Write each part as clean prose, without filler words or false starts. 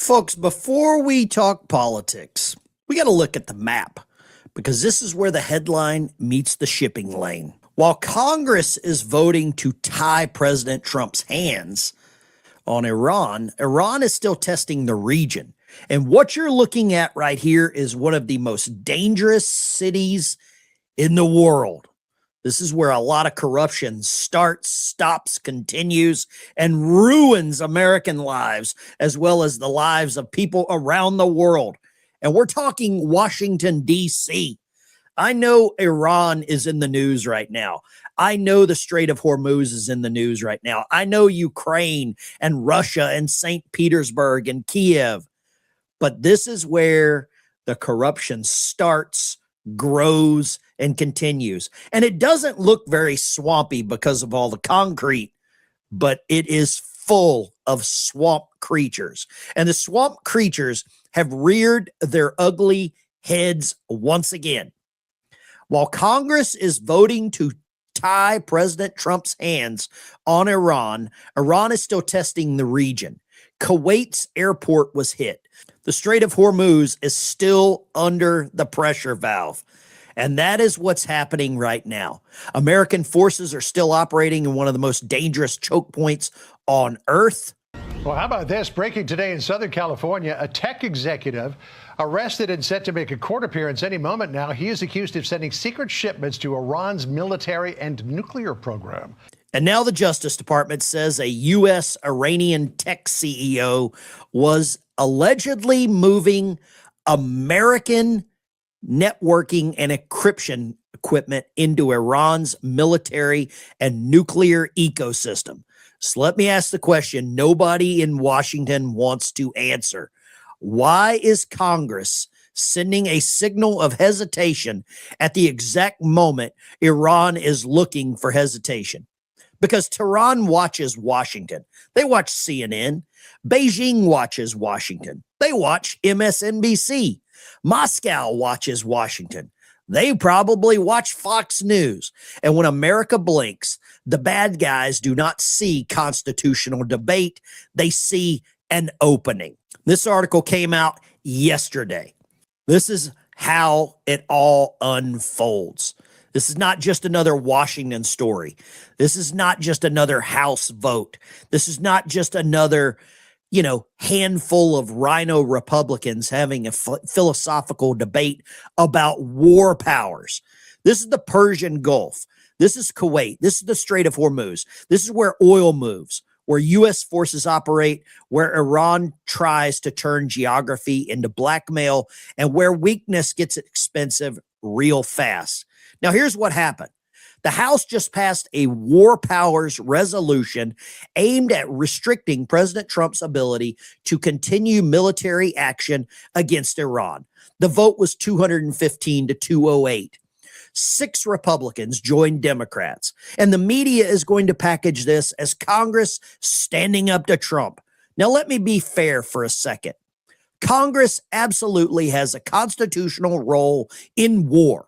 Folks, before we talk politics, we got to look at the map because this is where the headline meets the shipping lane. While Congress is voting to tie President Trump's hands on Iran, Iran is still testing the region. And what you're looking at right here is one of the most dangerous cities in the world. This is where a lot of corruption starts, stops, continues, and ruins American lives, as well as the lives of people around the world. And we're talking Washington, D.C. I know Iran is in the news right now. I know the Strait of Hormuz is in the news right now. I know Ukraine and Russia and St. Petersburg and Kiev. But this is where the corruption starts, grows, and continues. And it doesn't look very swampy because of all the concrete, but it is full of swamp creatures. And the swamp creatures have reared their ugly heads once again. While Congress is voting to tie President Trump's hands on Iran, Iran is still testing the region. Kuwait's airport was hit. The Strait of Hormuz is still under the pressure valve. And that is what's happening right now. American forces are still operating in one of the most dangerous choke points on Earth. Well, how about this? Breaking today in Southern California, a tech executive arrested and set to make a court appearance any moment now. He is accused of sending secret shipments to Iran's military and nuclear program. And now the Justice Department says a U.S. Iranian tech CEO was allegedly moving American networking and encryption equipment into Iran's military and nuclear ecosystem. So let me ask the question nobody in Washington wants to answer. Why is Congress sending a signal of hesitation at the exact moment Iran is looking for hesitation? Because Tehran watches Washington. They watch CNN. Beijing watches Washington. They watch MSNBC. Moscow watches Washington. They probably watch Fox News. And when America blinks, the bad guys do not see constitutional debate. They see an opening. This article came out yesterday. This is how it all unfolds. This is not just another Washington story. This is not just another House vote. This is not just another, handful of rhino Republicans having a philosophical debate about war powers. This is the Persian Gulf. This is Kuwait. This is the Strait of Hormuz. This is where oil moves, where U.S. forces operate, where Iran tries to turn geography into blackmail, and where weakness gets expensive real fast. Now, here's what happened. The House just passed a war powers resolution aimed at restricting President Trump's ability to continue military action against Iran. The vote was 215 to 208. 6 Republicans joined Democrats, and the media is going to package this as Congress standing up to Trump. Now, let me be fair for a second. Congress absolutely has a constitutional role in war.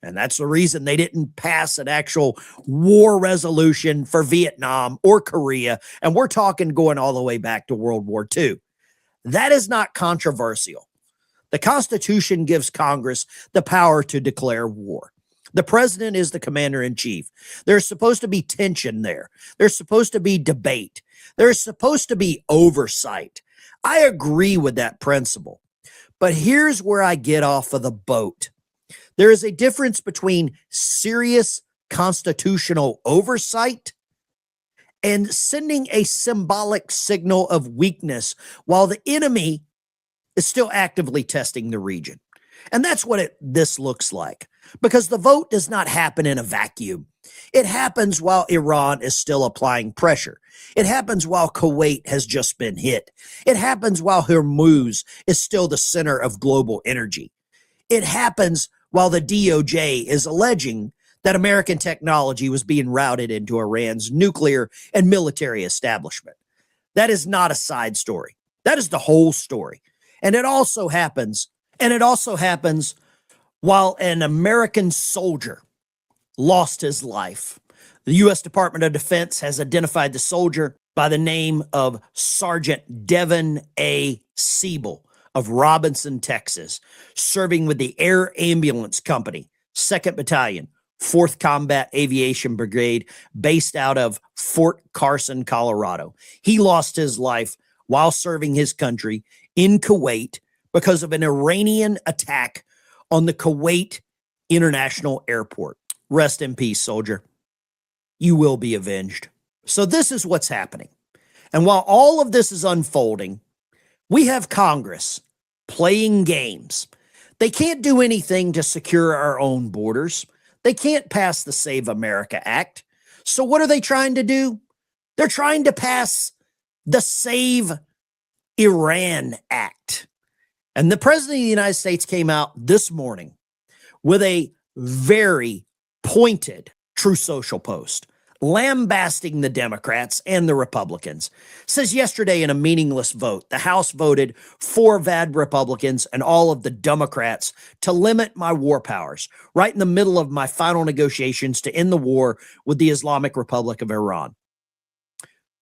And that's the reason they didn't pass an actual war resolution for Vietnam or Korea. And we're talking going all the way back to World War II. That is not controversial. The Constitution gives Congress the power to declare war. The president is the commander-in-chief. There's supposed to be tension there. There's supposed to be debate. There's supposed to be oversight. I agree with that principle. But here's where I get off of the boat. There is a difference between serious constitutional oversight and sending a symbolic signal of weakness while the enemy is still actively testing the region. And that's what this looks like, because the vote does not happen in a vacuum. It happens while Iran is still applying pressure. It happens while Kuwait has just been hit. It happens while Hormuz is still the center of global energy. It happens while the DOJ is alleging that American technology was being routed into Iran's nuclear and military establishment. That is not a side story. That is the whole story. And it also happens while an American soldier lost his life. The U.S. Department of Defense has identified the soldier by the name of Sergeant Devin A. Siebel of Robinson, Texas, serving with the Air Ambulance Company, 2nd Battalion, 4th Combat Aviation Brigade, based out of Fort Carson, Colorado. He lost his life while serving his country in Kuwait because of an Iranian attack on the Kuwait International Airport. Rest in peace, soldier. You will be avenged. So this is what's happening. And while all of this is unfolding, we have Congress playing games. They can't do anything to secure our own borders. They can't pass the Save America Act. So what are they trying to do? They're trying to pass the Save Iran Act. And the President of the United States came out this morning with a very pointed True Social post, lambasting the Democrats and the Republicans. Says yesterday in a meaningless vote, the House voted 4 VAD Republicans and all of the Democrats to limit my war powers, right in the middle of my final negotiations to end the war with the Islamic Republic of Iran.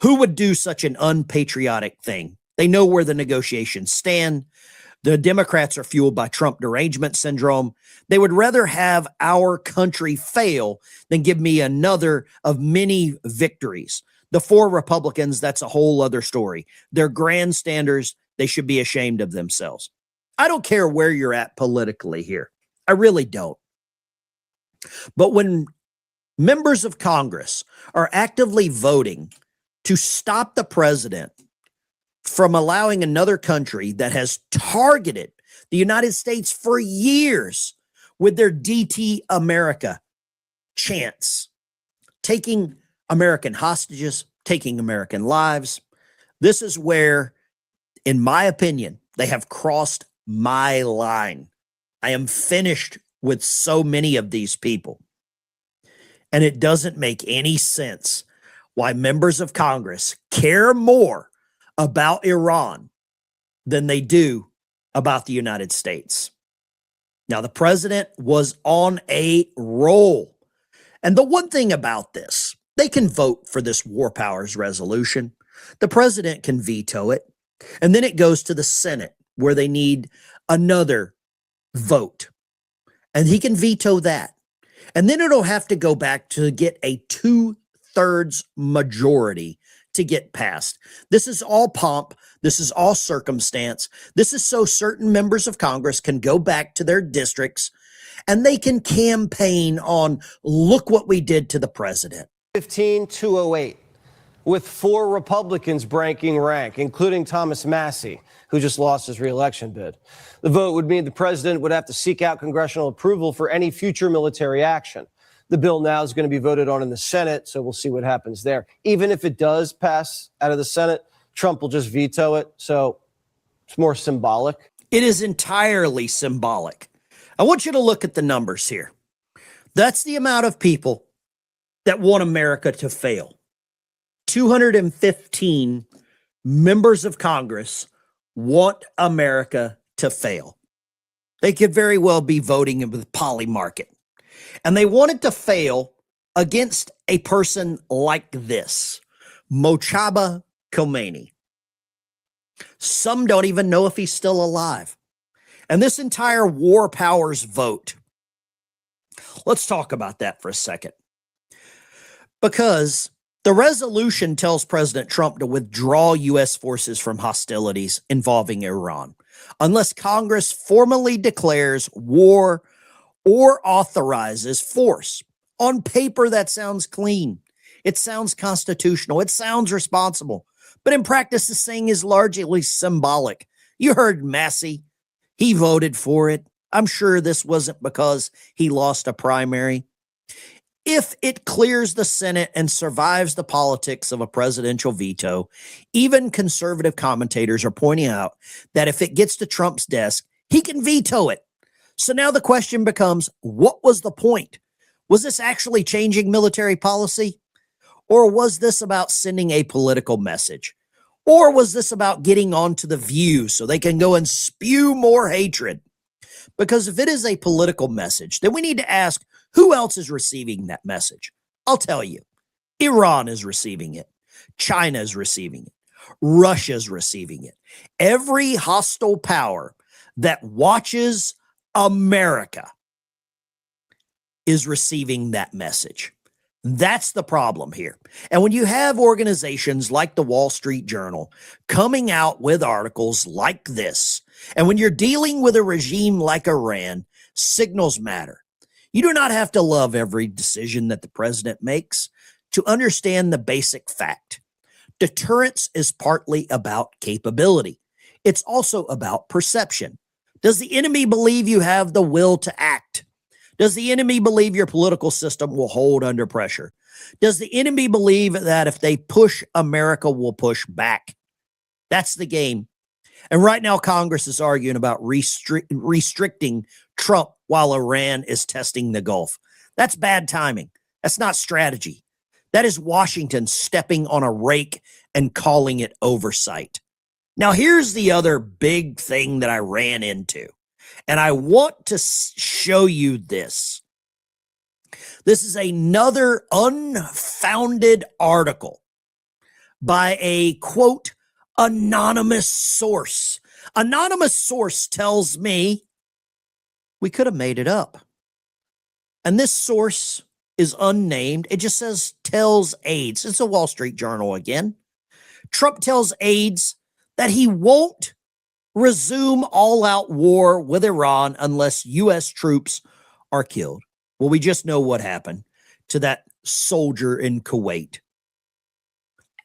Who would do such an unpatriotic thing? They know where the negotiations stand. The Democrats are fueled by Trump derangement syndrome. They would rather have our country fail than give me another of many victories. The 4 Republicans, that's a whole other story. They're grandstanders. They should be ashamed of themselves. I don't care where you're at politically here. I really don't. But when members of Congress are actively voting to stop the president from allowing another country that has targeted the United States for years with their DT America chants, taking American hostages, taking American lives. This is where, in my opinion, they have crossed my line. I am finished with so many of these people. And it doesn't make any sense why members of Congress care more about Iran than they do about the United States. Now, the president was on a roll. And the one thing about this, they can vote for this war powers resolution. The president can veto it. And then it goes to the Senate where they need another vote. And he can veto that. And then it'll have to go back to get a 2/3 majority to get passed. This is all pomp. This is all circumstance. This is so certain members of Congress can go back to their districts and they can campaign on, look what we did to the president. 15-208, with 4 Republicans breaking rank, including Thomas Massie, who just lost his re-election bid. The vote would mean the president would have to seek out congressional approval for any future military action. The bill now is going to be voted on in the Senate, so we'll see what happens there. Even if it does pass out of the Senate, Trump will just veto it, so it's more symbolic. It is entirely symbolic. I want you to look at the numbers here. That's the amount of people that want America to fail. 215 members of Congress want America to fail. They could very well be voting with Polly Market. And they wanted to fail against a person like this, Mojtaba Khomeini. Some don't even know if he's still alive. And this entire war powers vote, let's talk about that for a second. Because the resolution tells President Trump to withdraw U.S. forces from hostilities involving Iran, unless Congress formally declares war or authorizes force. On paper, that sounds clean. It sounds constitutional. It sounds responsible. But in practice, this thing is largely symbolic. You heard Massie. He voted for it. I'm sure this wasn't because he lost a primary. If it clears the Senate and survives the politics of a presidential veto, even conservative commentators are pointing out that if it gets to Trump's desk, he can veto it. So now the question becomes, what was the point? Was this actually changing military policy? Or was this about sending a political message? Or was this about getting onto The View so they can go and spew more hatred? Because if it is a political message, then we need to ask, who else is receiving that message? I'll tell you, Iran is receiving it. China's receiving it. Russia's receiving it. Every hostile power that watches America is receiving that message. That's the problem here. And when you have organizations like the Wall Street Journal coming out with articles like this, and when you're dealing with a regime like Iran, signals matter. You do not have to love every decision that the president makes to understand the basic fact. Deterrence is partly about capability. It's also about perception. Does the enemy believe you have the will to act? Does the enemy believe your political system will hold under pressure? Does the enemy believe that if they push, America will push back? That's the game. And right now, Congress is arguing about restricting Trump while Iran is testing the Gulf. That's bad timing. That's not strategy. That is Washington stepping on a rake and calling it oversight. Now, here's the other big thing that I ran into. And I want to show you this. This is another unfounded article by a, quote, anonymous source. Anonymous source tells me we could have made it up. And this source is unnamed. It just says tells aides. It's a Wall Street Journal again. Trump tells aides that he won't resume all-out war with Iran unless U.S. troops are killed. Well, we just know what happened to that soldier in Kuwait.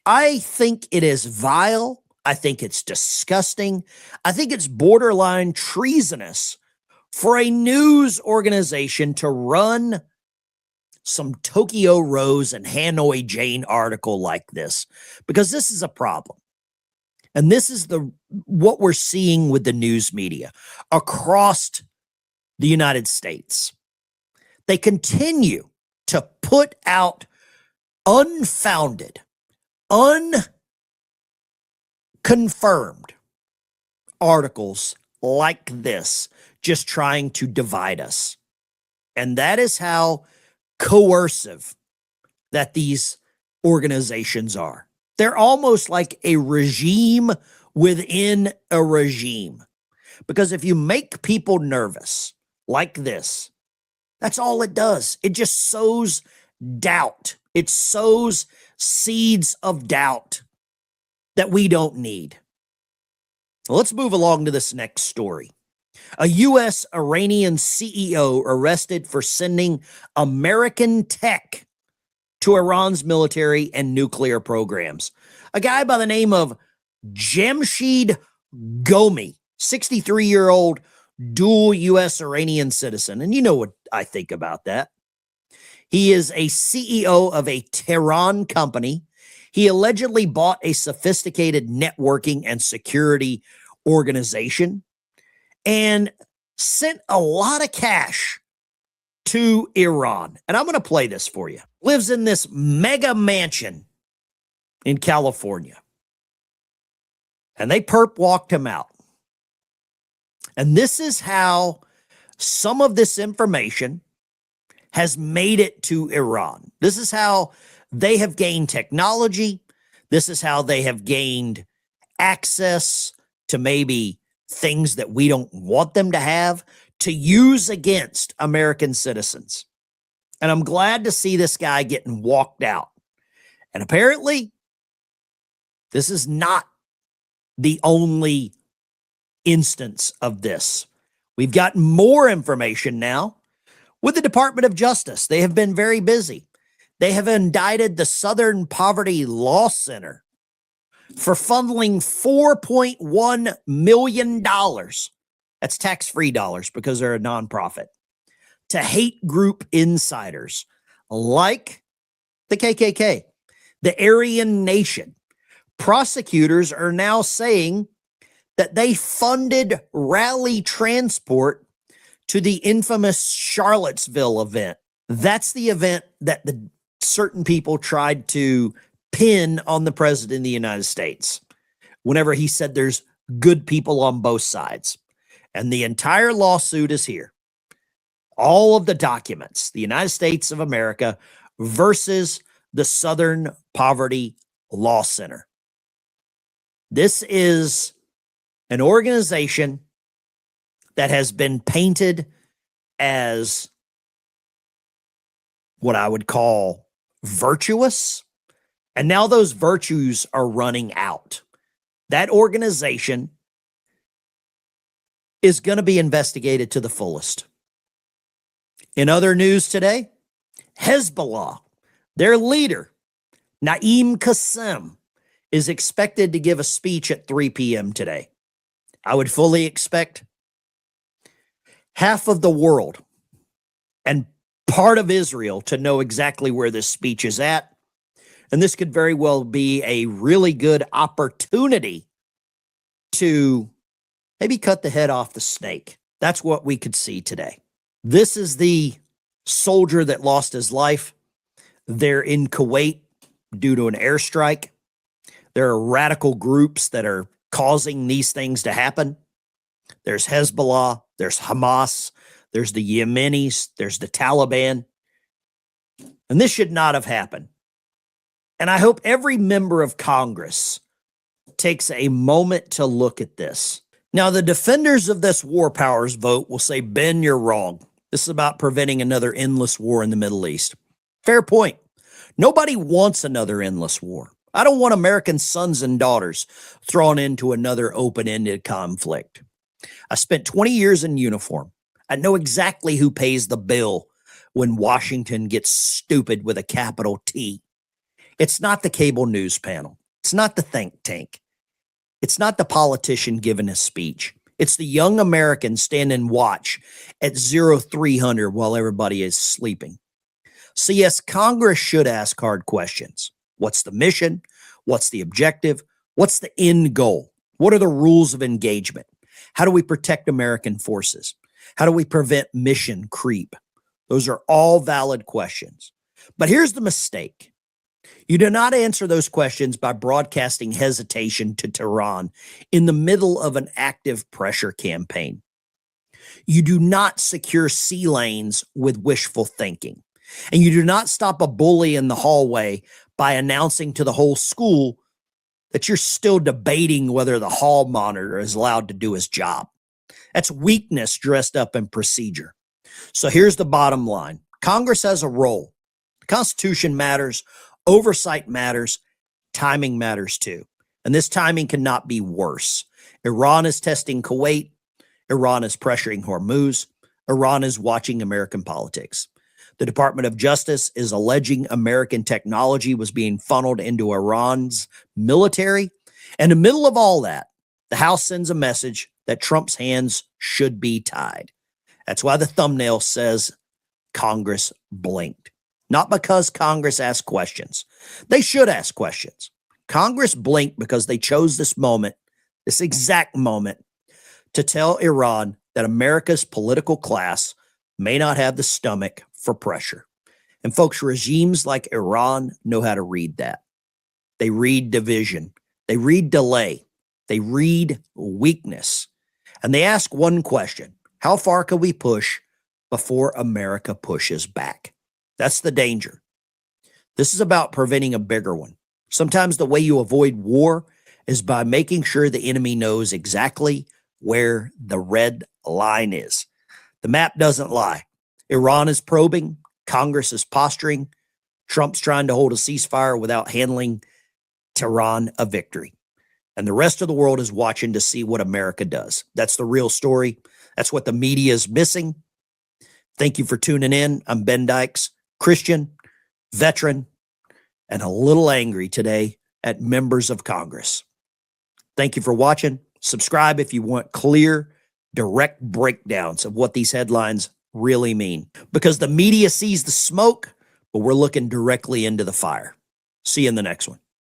I think it is vile. I think it's disgusting. I think it's borderline treasonous for a news organization to run some Tokyo Rose and Hanoi Jane article like this, because this is a problem. And this is what we're seeing with the news media across the United States. They continue to put out unfounded, unconfirmed articles like this, just trying to divide us. And that is how coercive that these organizations are. They're almost like a regime within a regime. Because if you make people nervous like this, that's all it does. It just sows doubt. It sows seeds of doubt that we don't need. Well, let's move along to this next story. A U.S. Iranian CEO arrested for sending American tech to Iran's military and nuclear programs. A guy by the name of Jamshid Gomi, 63-year-old dual U.S. Iranian citizen. And you know what I think about that. He is a CEO of a Tehran company. He allegedly bought a sophisticated networking and security organization and sent a lot of cash to Iran. And I'm going to play this for you. Lives in this mega mansion in California. And they perp walked him out. And this is how some of this information has made it to Iran. This is how they have gained technology. This is how they have gained access to maybe things that we don't want them to have to use against American citizens. And I'm glad to see this guy getting walked out. And apparently, this is not the only instance of this. We've got more information now with the Department of Justice. They have been very busy. They have indicted the Southern Poverty Law Center for funneling $4.1 million. That's tax-free dollars because they're a nonprofit, to hate group insiders like the KKK, the Aryan Nation. Prosecutors are now saying that they funded rally transport to the infamous Charlottesville event. That's the event that the certain people tried to pin on the president of the United States whenever he said there's good people on both sides. And the entire lawsuit is here. All of the documents, the United States of America versus the Southern Poverty Law Center. This is an organization that has been painted as what I would call virtuous, and now those virtues are running out. That organization is going to be investigated to the fullest. In other news today, Hezbollah, their leader, Naim Qassem, is expected to give a speech at 3 p.m. today. I would fully expect half of the world and part of Israel to know exactly where this speech is at. And this could very well be a really good opportunity to maybe cut the head off the snake. That's what we could see today. This is the soldier that lost his life. They're in Kuwait due to an airstrike. There are radical groups that are causing these things to happen. There's Hezbollah, there's Hamas, there's the Yemenis, there's the Taliban. And this should not have happened. And I hope every member of Congress takes a moment to look at this. Now, the defenders of this war powers vote will say, Ben, you're wrong. This is about preventing another endless war in the Middle East. Fair point. Nobody wants another endless war. I don't want American sons and daughters thrown into another open-ended conflict. I spent 20 years in uniform. I know exactly who pays the bill when Washington gets stupid with a capital T. It's not the cable news panel. It's not the think tank. It's not the politician giving a speech. It's the young American standing watch at 0300 while everybody is sleeping. So yes, Congress should ask hard questions. What's the mission? What's the objective? What's the end goal? What are the rules of engagement? How do we protect American forces? How do we prevent mission creep? Those are all valid questions. But here's the mistake. You do not answer those questions by broadcasting hesitation to Tehran in the middle of an active pressure campaign. You do not secure sea lanes with wishful thinking. And you do not stop a bully in the hallway by announcing to the whole school that you're still debating whether the hall monitor is allowed to do his job. That's weakness dressed up in procedure. So here's the bottom line. Congress has a role. The Constitution matters. Oversight matters. Timing matters too. And this timing cannot be worse. Iran is testing Kuwait. Iran is pressuring Hormuz. Iran is watching American politics. The Department of Justice is alleging American technology was being funneled into Iran's military. And in the middle of all that, the House sends a message that Trump's hands should be tied. That's why the thumbnail says Congress blinked. Not because Congress asked questions. They should ask questions. Congress blinked because they chose this moment, this exact moment, to tell Iran that America's political class may not have the stomach for pressure. And folks, regimes like Iran know how to read that. They read division. They read delay. They read weakness. And they ask one question: how far can we push before America pushes back? That's the danger. This is about preventing a bigger one. Sometimes the way you avoid war is by making sure the enemy knows exactly where the red line is. The map doesn't lie. Iran is probing. Congress is posturing. Trump's trying to hold a ceasefire without handling Tehran a victory. And the rest of the world is watching to see what America does. That's the real story. That's what the media is missing. Thank you for tuning in. I'm Ben Dykes, Christian, veteran, and a little angry today at members of Congress. Thank you for watching. Subscribe if you want clear, direct breakdowns of what these headlines really mean. Because the media sees the smoke, but we're looking directly into the fire. See you in the next one.